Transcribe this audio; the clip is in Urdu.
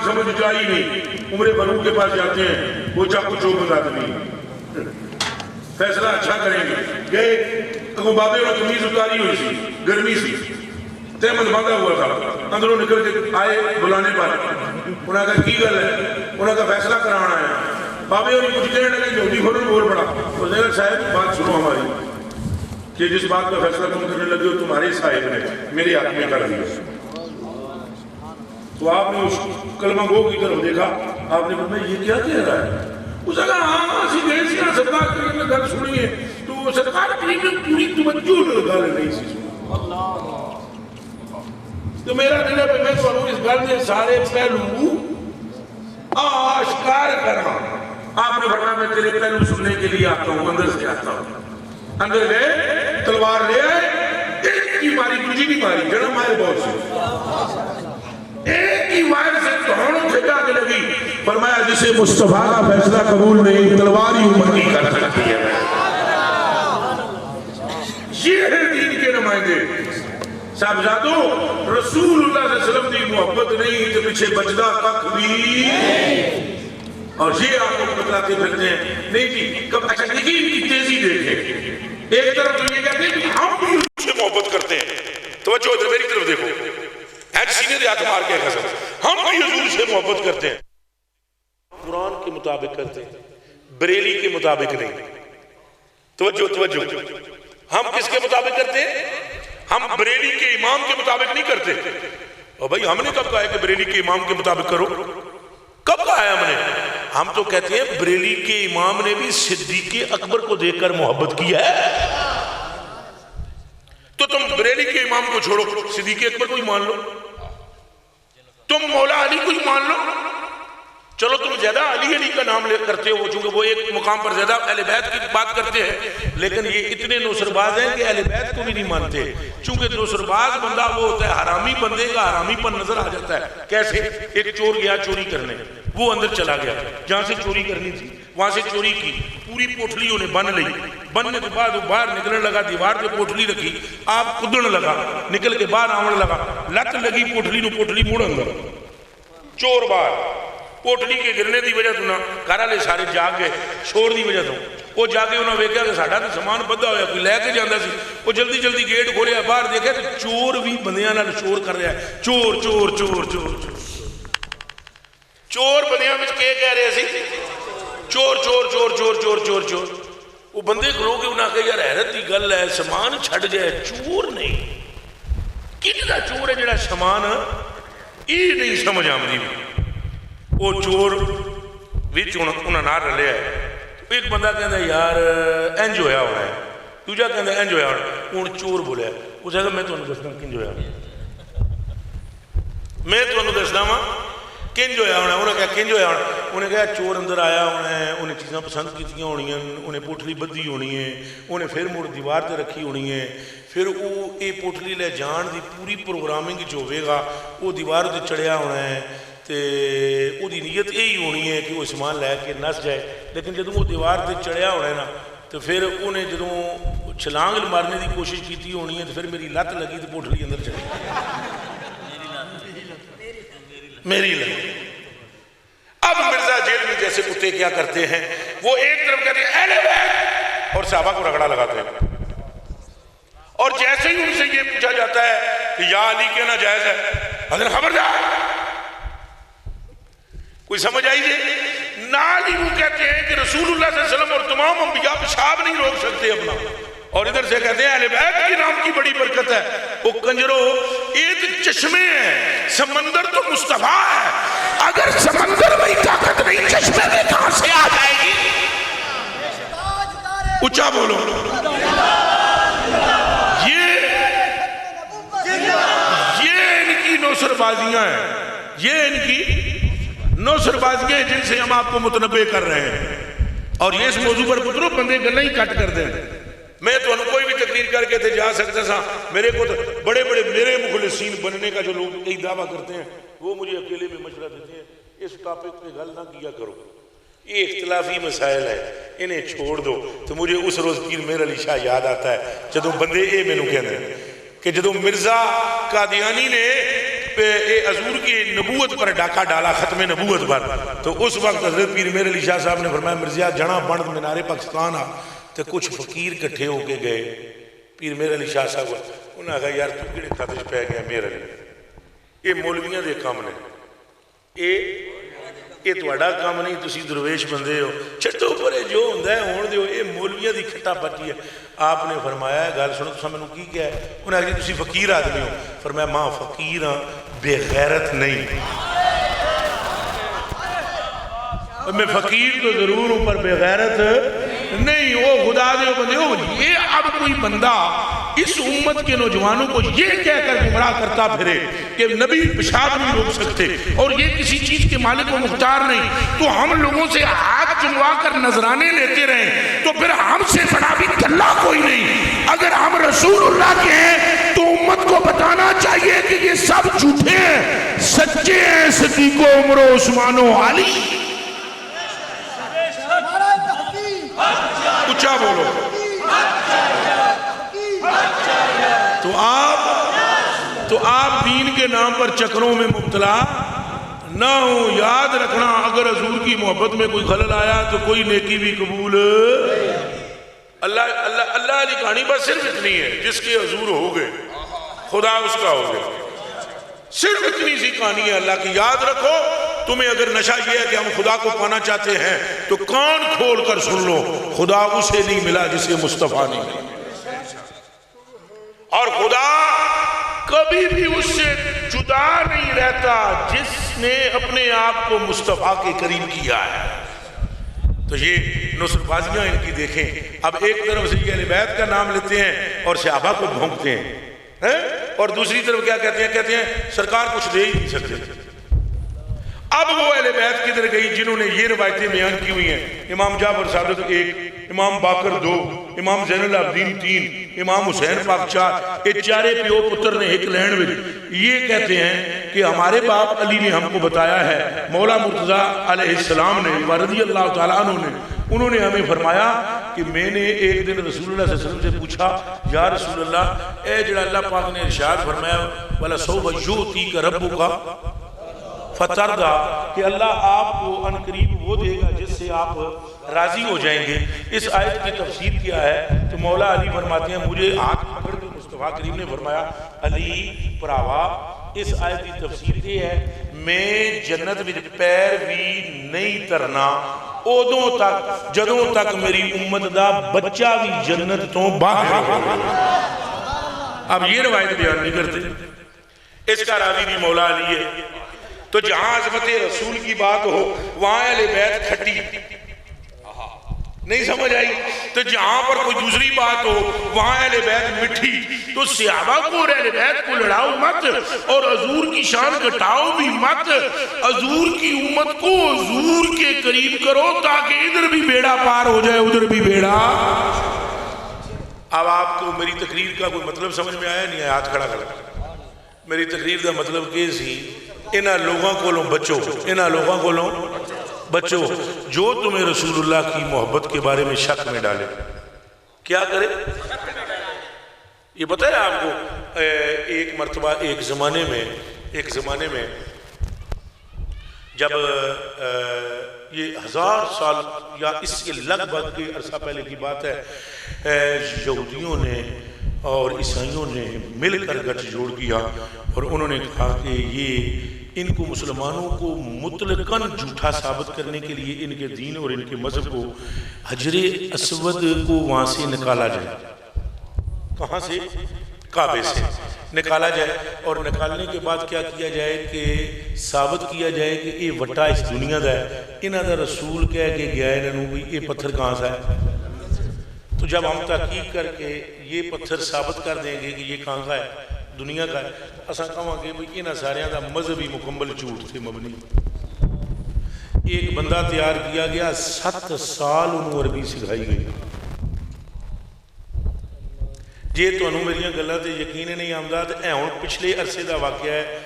سمجھ چاہی نہیں، عمر فاروق کے پاس جاتے ہیں، وہ چاقو چوبند آدمی فیصلہ اچھا کریں گے، گئے اگو بابے اور قمیض اتاری ہوئی سی، گرمی سی، تحمد باندھا ہوا تھا، اندروں نکل کے آئے بلانے پر، انہوں نے کہا کی گل ہے، انہوں نے کہا فیصلہ کرانا ہے، بابے اور کچھ کہنے لگے یہودی فوراً بول پڑا، اس نے کہا صاحب بات سنو ہماری کہ جس بات کا فیصلہ تم کرنے لگے ہو تمہارے صاحب نے میرے ہاتھ میں کر دیا۔ تو آپ نے اس کلمہ گو کی طرف دیکھا، آپ نے فرمایا یہ کیا کہہ رہا ہے؟ اس نے کہا ہاں اسی گئے سی ہاں سرکار کریم نے گل سنی ہے، تو سرکار کریم نے پوری توجہ لگا لے نہیں سی سنی۔ تو میرا دل ہے کہ میں تو اس گل میں سارے پہلو آشکار کرنا۔ آپ نے فرمایا میں تیرے پہلو سننے کے لیے آتا ہوں، اندر سے آتا ہوں۔ اندر گئے، تلوار لے آئے، ایک کی ماری دوسری کی ماری، جڑا مارے بہت سے، ایک کی وائر سے دھونوں سے جا کے لگی، فرمایا جسے مصطفیٰ کا فیصلہ قبول نہیں تلوار ہی امتی کر سکتی ہے۔ یہ ہے دین کے نمائندے۔ صاحبزادو رسول اللہ صلی اللہ علیہ وسلم کی محبت نہیں تو پیچھے بچدہ تک بھی، اور یہ آپ کو بتلاتے پھرتے ہیں نہیں جی کب اچھا دیکھیں ان کی تیزی دیکھیں، ایک طرف تو یہ کہتے ہیں کہ ہم بھی ان سے محبت کرتے ہیں، توجہ ادھر میری طرف دیکھو، ایک سینے دے ہاتھ مار کے قسم، ہم بھی حضور سے محبت کرتے ہیں، قرآن کے مطابق کرتے ہیں، بریلی کے مطابق نہیں۔ توجہ ہم کس کے مطابق کرتے ہیں؟ ہم بریلی کے امام کے مطابق نہیں کرتے۔ اور بھائی ہم نے کب کہا ہے کہ بریلی کے امام کے مطابق کرو؟ کب کہا ہے ہم نے؟ ہم تو کہتے ہیں بریلی کے امام نے بھی صدیق اکبر کو دیکھ کر محبت کیا ہے، تو تم بریلی کے امام کو چھوڑو، صدیق اکبر کو ہی مان لو، تم مولا علی کو ہی مان لو، چلو تم زیادہ علی کا نام لے کرتے ہو چونکہ وہ ایک مقام پر زیادہ اہل بیت کی بات کرتے ہیں، لیکن یہ اتنے نوسرباز ہیں کہ اہل بیت کو بھی نہیں مانتے، چونکہ نوسرباز بندہ وہ ہوتا ہے حرامی بندے کا حرامی پر نظر آ جاتا ہے۔ کیسے؟ ایک چور گیا چوری کرنے، وہ اندر چلا گیا جہاں سے چوری کرنی تھی، وہاں سے چوری کی، پوری پوٹلی انہیں بن لی، بننے کے بعد وہ باہر نکلنے لگا، دیوار پہ پوٹلی رکھی، آپ کدن لگا، نکل کے باہر آمن لگا، لت لگی پوٹلی نو، پوٹلی موڑ اندر، چور باہر، پوٹلی کے گرنے دی وجہ تو نہ گھر والے سارے جاگ گئے، شور دی وجہ تو وہ جا کے انہوں نے ویکھیا کہ ساڈا تے سامان بدھا ہویا کوئی لے کے جاندا سی، وہ جلدی جلدی گیٹ کھولیا، باہر دیکھا تو چور بھی بندیاں نال شور کر رہا ہے، چور چور چور چور چور بندیاں وچ کے کہہ رہے سی چور چور چور چور چور چور چور، وہ بندے کھلو کے انہاں کہ یار حیرت دی گل ہے، سامان چھڈ گئے، چور نہیں، کن دا چور ہے جڑا سامان یہ نہیں سمجھ آمدی، وہ چور وچ انہاں نال رلیا ہے۔ ایک بندہ کہندا یار انج ہویا ہونا ہے، دوجا کہندا انج ہویا ہونا ہے، ہن چور بولیا، اس نے کہا میں تانوں دسدا کنج ہویا، میں تانوں دسدا وا کنج ہویا ہونا، انہاں کہا کنج ہویا ہونا، انہیں کہا چور اندر آیا ہونا ہے، انہیں چیزاں پسند کیتیاں ہونی ہیں، انہیں پوٹلی بدھی ہونی ہے، انہیں پھر مڑ دیوار تے رکھی ہونی ہے، پھر وہ یہ پوٹلی لے جان دی پوری پروگرامنگ جو ہوئے گا وہ دیوار تے چڑھیا ہونا ہے، تے وہ دی نیت یہی ہونی ہے کہ وہ سامان لے کے نس جائے، لیکن جدوں وہ دیوار تے چڑھیا ہونا ہے نا تو پھر انہیں جدوں چھلانگ مارنے دی کوشش کیتی ہونی ہے تو پھر میری لت لگی تو پوٹلی اندر چڑھی، میری لگی۔ اب مرزا جیل میں جیسے کتے کیا کرتے ہیں، وہ ایک طرف کہتے ہیں اہل بیت اور صحابہ کو رگڑا لگاتے ہیں، اور جیسے ہی ان سے یہ پوچھا جاتا ہے کہ یا علی کہنا جائز ہے، حضرت خبردار، کوئی سمجھ آئی جی؟ نال ہی وہ کہتے ہیں کہ رسول اللہ صلی اللہ علیہ وسلم اور تمام انبیاء پیشاب نہیں روک سکتے اپنا، اور ادھر سے کہتے ہیں اہل بیت کے نام کی بڑی برکت ہے، وہ کنجرو ایک چشمے ہیں، سمندر تو مصطفیٰ ہے، اگر سمندر میں طاقت نہیں چشمے میں کہاں سے آ جائے گی؟ اچھا بولو، یہ ان کی نوسر بازیاں ہیں، یہ ان کی نوسر بازیاں جن سے ہم آپ کو متنبع کر رہے ہیں، اور یہ اس موضوع پر پتروں بندے گلیں ہی کٹ کر دیں، میں تو انہوں کوئی بھی تقریر کر کے تھے جا سکتا تھا، میرے کو بڑے بڑے میرے مخلصین بننے کا جو لوگ کئی دعویٰ کرتے ہیں وہ مجھے اکیلے میں مشورہ دیتے ہیں اس ٹاپک پہ گل نہ کیا کرو، یہ اختلافی مسائل ہے، انہیں چھوڑ دو، تو مجھے اس روز پیر میر علی شاہ یاد آتا ہے جدوں بندے اے میں نو کہنے کہ جدوں مرزا قادیانی نے حضور کی نبوت پر ڈاکہ ڈالا، ختم نبوت پر، تو اس وقت حضرت پیر میر علی شاہ صاحب نے فرمایا مرزیا جڑا بند مینارے پاکستان آ، تو کچھ فقیر کٹھے ہو کے گئے پیر میر علی شاہ صاحب، انہوں نے کہا یار تو کہڑے خطش پہ گیا میر علی، یہ مولویاں دے کام نے، یہ تہاڈا کام نہیں، تسی درویش بندے ہو، چھٹو پرے جو ہوندا ہے ہون دیو، یہ مولویاں دی کھٹا پٹی ہے۔ آپ نے فرمایا گل سنو تساں مینوں کی کہا ہے؟ انہوں نے کہا تسی فقیر آدمی ہو، فرمایا ماں فقیر ہاں بے غیرت نہیں، میں فقیر تو ضرور ہوں پر بے غیرت نہیں، وہ خدا دے بندے ہو۔ یہ اب کوئی بندہ اس امت کے نوجوانوں کو یہ کہہ کر گمراہ کرتا پھرے کہ نبی پیشاب نہیں روک سکتے اور یہ کسی چیز کے مالک و مختار نہیں، تو ہم لوگوں سے ہاتھ چموا کر نذرانے لیتے رہیں تو پھر ہم سے بڑا بھی اللہ کوئی نہیں۔ اگر ہم رسول اللہ کے ہیں تو امت کو بتانا چاہیے کہ یہ سب جھوٹے ہیں، سچے ہیں صدیق و عمر و عثمان و علی۔ اچھا بولو۔ تو آپ دین کے نام پر چکروں میں مبتلا نہ ہو۔ یاد رکھنا اگر حضور کی محبت میں کوئی خلل آیا تو کوئی نیکی بھی قبول اللہ علی کہانی بس صرف اتنی ہے، جس کے حضور ہو گئے خدا اس کا ہو گئے، صرف اتنی سی کہانی ہے اللہ کی۔ یاد رکھو تمہیں اگر نشہ یہ ہے کہ ہم خدا کو پانا چاہتے ہیں تو کان کھول کر سن لو، خدا اسے نہیں ملا جسے مصطفیٰ نہیں ملا، اور خدا کبھی بھی اس سے جدا نہیں رہتا جس نے اپنے آپ کو مصطفیٰ کے قریب کیا ہے۔ تو یہ نصر بازیاں ان کی دیکھیں، اب ایک طرف سے یہ اہل بیت کا نام لیتے ہیں اور صحابہ کو بھونکتے ہیں، اور دوسری طرف کیا کہتے ہیں سرکار کچھ دے ہی نہیں سکتے۔ اب وہ اہل بیت کدھر گئی جنہوں نے یہ روایتیں بیان کی ہوئی ہیں؟ امام جعفر صادق 1، امام باقر 2، امام زین العابدین 3، امام حسین پاک 4، یہ چارے پیو پتر نے ایک لین میں یہ کہتے ہیں کہ ہمارے باپ علی نے ہم کو بتایا ہے، مولا مرتضیٰ علیہ السلام نے رضی اللہ تعالیٰ عنہ نے، انہوں نے ہمیں فرمایا کہ میں نے ایک دن رسول اللہ صلی اللہ علیہ وسلم سے پوچھا یا رسول اللہ اے جڑا اللہ پاک نے ارشاد فرمایا وَلَسَوْفَ يُؤْتِيكَ رَبُّكَ فتردہ، کہ اللہ آپ کو عنقریب وہ دے گا جس سے آپ راضی ہو جائیں گے۔ اس آیت کی تفسیر کیا ہے تو مولا علی فرماتے ہیں مجھے ہاتھ پکڑ کے مصطفیٰ کریم نے فرمایا علی پراوا اس آیت کی تفسیر یہ ہے میں جنت میں پیر بھی نہیں ترنا ادوں تک جدوں تک میری امت دا بچہ بھی جنت تو باہر ہو۔ اب یہ روایت بیان نہیں کرتے، اس کا راوی بھی مولا علی ہے۔ تو جہاں عظمت رسول کی بات ہو وہاں اہل بیت کھٹی نہیں سمجھ آئی، تو جہاں پر کوئی دوسری بات ہو وہاں اہل بیت مٹھی۔ تو صحابہ کو اور اہل بیت کو لڑاؤ مت اور حضور کی شان گھٹاؤ بھی مت، حضور کی امت کو حضور کے قریب کرو تاکہ ادھر بھی بیڑا پار ہو جائے ادھر بھی بیڑا۔ اب آپ کو میری تقریر کا کوئی مطلب سمجھ میں آیا نہیں ہے؟ ہاتھ کھڑا کر۔ میری تقریر کا مطلب کہ سی انہاں لوگوں کو لوں بچو، انہاں لوگوں کو لوں بچو جو تمہیں رسول اللہ کی محبت کے بارے میں شک میں ڈالے۔ کیا کرے؟ یہ پتہ ہے آپ کو ایک مرتبہ ایک زمانے میں جب یہ 1000 سال یا اس کے لگ بھگ کے عرصہ پہلے کی بات ہے، یہودیوں نے اور عیسائیوں نے مل کر گٹھ جوڑ کیا اور انہوں نے کہا کہ یہ ان کو مسلمانوں کو مطلقاً جھوٹا ثابت کرنے کے لیے ان کے دین اور ان کے مذہب کو حجر اسود کو وہاں سے نکالا جائے۔ کہاں سے؟ کعبے سے نکالا جائے، اور نکالنے کے بعد کیا کیا جائے کہ ثابت کیا جائے کہ یہ وٹا اس دنیا دا ہے، انہاں دا رسول کہہ کے گیا ہے انہوں بھی یہ پتھر کہاں سے ہے۔ تو جب ہم تحقیق کر کے یہ پتھر ثابت کر دیں گے کہ یہ کہاں کا ہے، دنیا کا ہے، اساں کہاں گے بھئی انہاں ساریاں دا مذہبی مکمل جھوٹ تھے مبنی۔ ایک بندہ تیار کیا گیا 7 سال انہوں عربی سکھائی گئی۔ جے تو انہوں میری گلہ تے یقین نہیں آمدہ تے اے ہون پچھلے عرصے دا واقعہ ہے